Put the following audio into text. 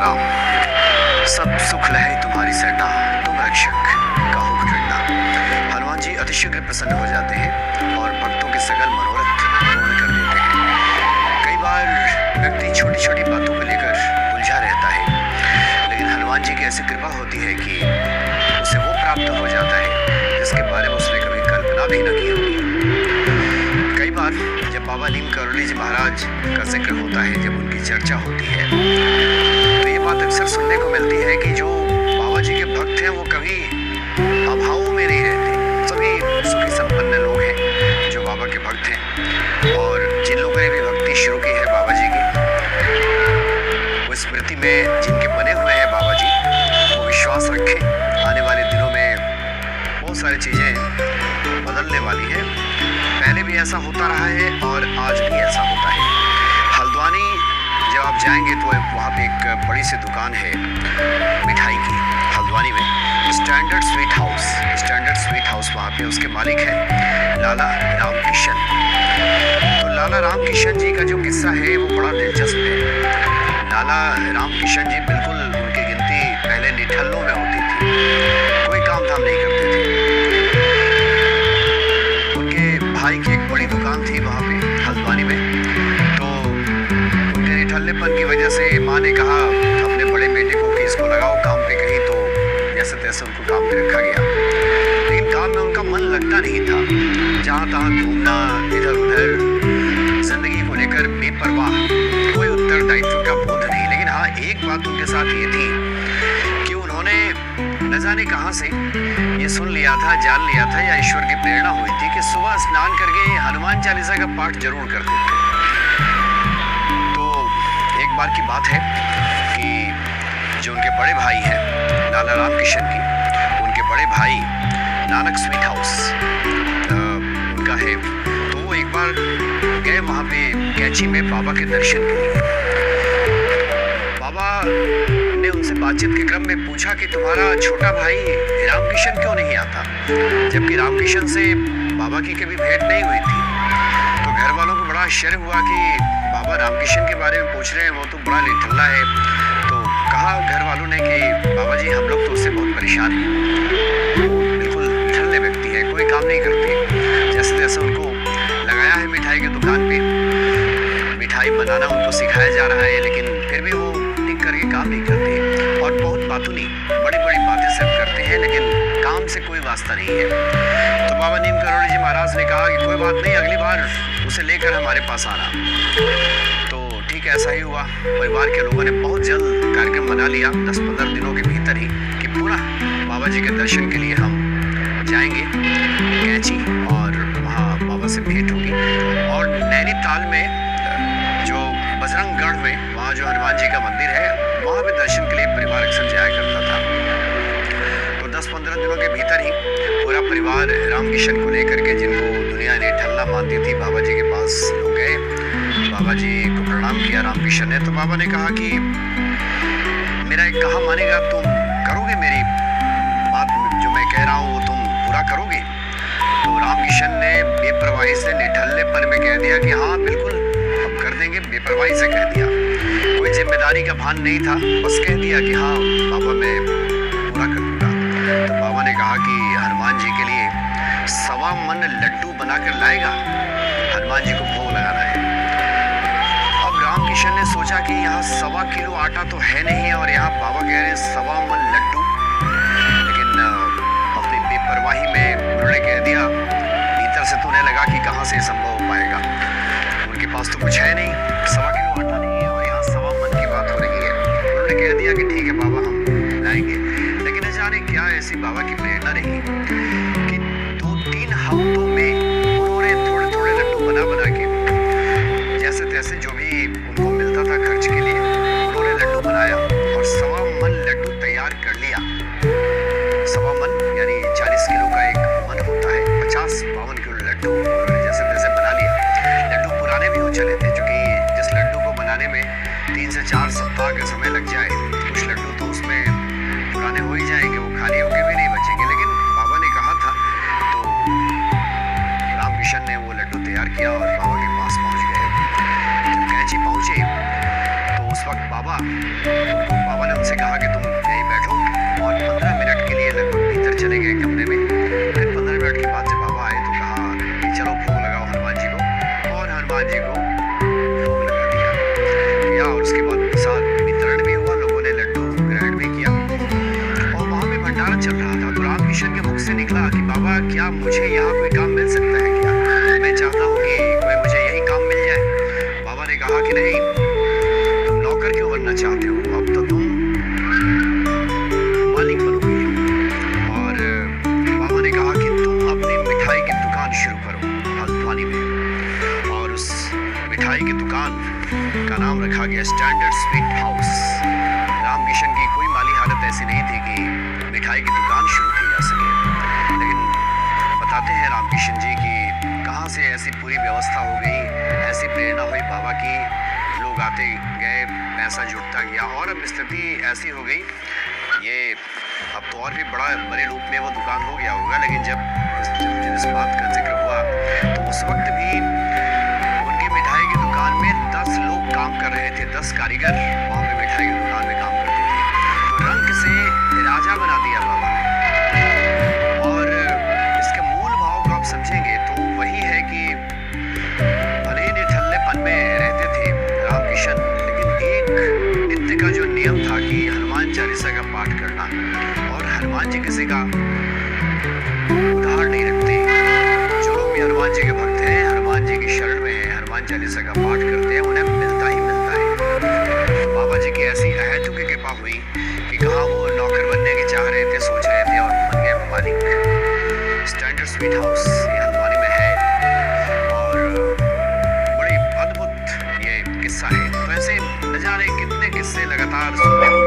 राम, सब सुख लहे तुम्हारी सेना, तुम रक्षक काहू डरना। हनुमान जी अतिशीघ्र प्रसन्न हो जाते हैं और भक्तों के सकल मनोरथ पूर्ण कर देते हैं। कई बार व्यक्ति छोटी छोटी बातों को लेकर उलझा रहता है, लेकिन हनुमान जी की ऐसी कृपा होती है कि उसे वो प्राप्त हो जाता है जिसके बारे में उसने कभी कल्पना भी न की होगी। कई बार जब बाबा नीम करोली जी महाराज का जिक्र होता है, जब उनकी चर्चा होती है, तो ये बात अक्सर सुनने को मिलती है कि जो बाबा जी के भक्त हैं वो कभी अभावों में नहीं रहते। सभी सुखी संपन्न लोग हैं जो बाबा के भक्त हैं, और जिन लोगों ने भी भक्ति शुरू की है बाबा जी की, वो स्मृति में जिनके बने हुए हैं बाबा जी, वो विश्वास रखें आने वाले दिनों में बहुत सारी चीज़ें बदलने वाली है। पहले भी ऐसा होता रहा है और आज भी ऐसा होता है। हल्द्वानी जब आप जाएंगे तो वहाँ पे एक बड़ी सी दुकान है मिठाई की, हल्द्वानी में स्टैंडर्ड स्वीट हाउस वहाँ पे उसके मालिक हैं लाला रामकिशन। तो लाला रामकिशन जी का जो किस्सा है वो बड़ा दिलचस्प है। लाला रामकिशन जी बिल्कुल, उनकी गिनती पहले निठल्लों में होती थी, कोई काम धाम नहीं करते थे। भाई की एक बड़ी दुकान थी वहाँ पे हल्द्वानी में, तो उनके निठल्लेपन की वजह से माँ ने कहा अपने बड़े बेटे को कि इसको लगाओ काम पे कहीं, तो जैसे तैसे उनको काम पे रखा गया। लेकिन काम में उनका मन लगता नहीं था, जहाँ तहाँ घूमना, इधर उधर, जिंदगी को लेकर बेपरवाह, कोई उत्तरदायित्व का बोध नहीं। लेकिन हाँ, एक बात उनके साथ ये थी कि उन्होंने न जाने कहाँ से ये सुन लिया था, जान लिया था, या ईश्वर की प्रेरणा हुई थी कि सुबह स्नान करके हनुमान चालीसा का पाठ जरूर करते थे। तो एक बार की बात है कि जो उनके बड़े भाई हैं लाला रामकिशन की, उनके बड़े भाई नानक स्वीट हाउस उनका है, तो वो एक बार गए वहाँ पे कैची में बाबा के दर्शन के लिए। बाबा ने उनसे बातचीत के क्रम में पूछा कि तुम्हारा छोटा भाई रामकिशन क्यों नहीं आता, जबकि रामकिशन से बाबा की कभी भेंट नहीं हुई थी। तो घर वालों को बड़ा आश्चर्य हुआ कि बाबा रामकिशन के बारे में पूछ रहे हैं, वो तो बड़ा निठल्ला है। तो कहा घर वालों ने कि बाबा जी हम लोग तो उससे बहुत परेशान हैं, वो बिल्कुल निठल्ले व्यक्ति है, कोई काम नहीं करते। जैसे तैसे उनको लगाया है मिठाई की दुकान पे, मिठाई बनाना उनको सिखाया जा रहा है, लेकिन फिर भी वो टिक करके काम नहीं करते और बहुत बातूनी बड़ी बड़ी बातें सिर्फ करते हैं, लेकिन काम से कोई वास्ता नहीं है। तो बाबा नीम करोली जी महाराज ने कहा कि कोई बात नहीं, अगली बार उसे लेकर हमारे पास आना। तो ठीक ऐसा ही हुआ। परिवार के लोगों ने बहुत जल्द कार्यक्रम बना लिया, 10-15 दिनों के भीतर ही, कि पुनः बाबा जी के दर्शन के लिए हम जाएंगे कैची और वहाँ बाबा से भेंट होगी। और नैनीताल में जो बजरंगगढ़ में वहाँ जो हनुमान जी का मंदिर है, वहाँ पे दर्शन के लिए परिवार अक्सर जाया करता था। तो 10-15 दिनों के भीतर ही पूरा परिवार रामकिशन को लेकर के, जिनको दुनिया ने ठल्ला मानती थी, बाबा जी के पास लोग गए। बाबा जी को प्रणाम किया रामकिशन ने। तो बाबा ने कहा कि मेरा एक कहा मानेगा, तुम करोगे मेरी बात, जो मैं कह रहा हूँ वो तुम पूरा करोगे? तो रामकिशन ने बेपरवाही से, निठल्लेपन में कह दिया कि हाँ बिल्कुल कर देंगे। बेपरवाही से कह दिया, कोई जिम्मेदारी का भान नहीं था, बस कह दिया कि हाँ बाबा मैं पूरा कर दूंगा। तो बाबा ने कहा कि हनुमान जी के लिए 1.25 मन लड्डू बनाकर लाएगा, हनुमान जी को भोग लगाना है। अब रामकिशन ने सोचा कि यहाँ 1.25 किलो आटा तो है नहीं, और यहाँ बाबा कह रहे हैं 1.25 मन लड्डू। लेकिन अपनी बेपरवाही में उन्होंने कह दिया, भीतर से तो उन्हें लगा कि कहाँ से संभव हो पाएगा, उनके पास तो कुछ है नहीं, 1.25 किलो आटा नहीं है, और यहाँ 1.25 मन की बात हो रही है। उन्होंने कह दिया कि ठीक है बाबा हम लाएंगे। लेकिन न जाने क्या ऐसी बाबा की प्रेरणा रही कि 2-3 हफ्तों में उन्होंने थोड़े थोड़े लड्डू बना बना के, जैसे तैसे जो भी उनको मिलता था खर्च के लिए, उन्होंने लड्डू बनाया और 1.25 मन लड्डू तैयार कर लिया। 1.25 मन यानी 40 किलो का एक मन होता है, 50-52 किलो लड्डू उन्होंने जैसे तैसे बना लिया। लड्डू पुराने भी हो चले थे, क्योंकि जिस लड्डू को बनाने में 3 से 4 सप्ताह का समय लग जाए, कुछ लड्डू तो उसमें पुराने हो ही जाएंगे, वो खाली होके भी नहीं बचेंगे। लेकिन बाबा ने कहा था, तो रामकिशन ने वो लड्डू तैयार किया और बाबा के पास पहुंच गए। जब कैची पहुंचे तो उस वक्त बाबा को भोग लगा दिया और उसके बाद प्रसाद वितरण भी हुआ, लोगों ने लड्डू ग्रहण भी किया और वहाँ पे भंडारा चल रहा था। तो रामकिशन के मुख से निकला कि बाबा क्या मुझे यहाँ कोई काम मिल सकता है क्या? मैं चाहता हूँ कि कोई मुझे यही काम मिल जाए। बाबा ने कहा कि नहीं, तुम नौकर क्यों बनना चाहते हो, अब तो तुम मालिक बनोगे। और बाबा ने कहा कि तुम अपनी मिठाई की दुकान शुरू करो हल्द्वानी में। और उस मिठाई की दुकान का नाम रखा गया स्टैंडर्ड स्वीट हाउस। रामकिशन की कोई माली हालत ऐसी नहीं थी कि मिठाई की दुकान शुरू की जा सके, लेकिन बताते हैं रामकिशन जी की कहाँ से ऐसी पूरी व्यवस्था हो गई, ऐसी प्रेरणा हुई बाबा की, लोग आते गए, पैसा जुटता गया और अब स्थिति ऐसी हो गई, ये अब तो और भी बड़े रूप में वो दुकान हो गया होगा, लेकिन जब इस बात का जिक्र हुआ तो उस वक्त भी उनकी मिठाई की दुकान में 10 लोग काम कर रहे थे, 10 कारीगर वहाँ पे मिठाई की दुकान में काम करते थे। तो रंग से राजा बना दिया बाबा ने। और इसके मूल भाव को आप समझेंगे तो वही है कि भले ही निठल्लेपन में रहते थे रामकिशन, लेकिन एक नित्य का जो नियम था कि हनुमान चालीसा का पाठ करना, और हनुमान जी किसी का उधार नहीं रखते। जो लोग भी हनुमान जी के भक्त हैं, हनुमान जी की शरण में हैं, हनुमान चालीसा का पाठ करते हैं, उन्हें मिलता ही मिलता है। तो बाबा जी की ऐसी अहेतुकी कृपा हुई कि कहाँ वो नौकर बनने की चाह रहे थे, सोच रहे थे और बन गए मालिक। स्टैंडर्ड स्वीट हाउस ये हल्द्वानी में है और बड़ी अद्भुत ये किस्सा है। तो ऐसे न जाने कितने किस्से लगातार सुनने को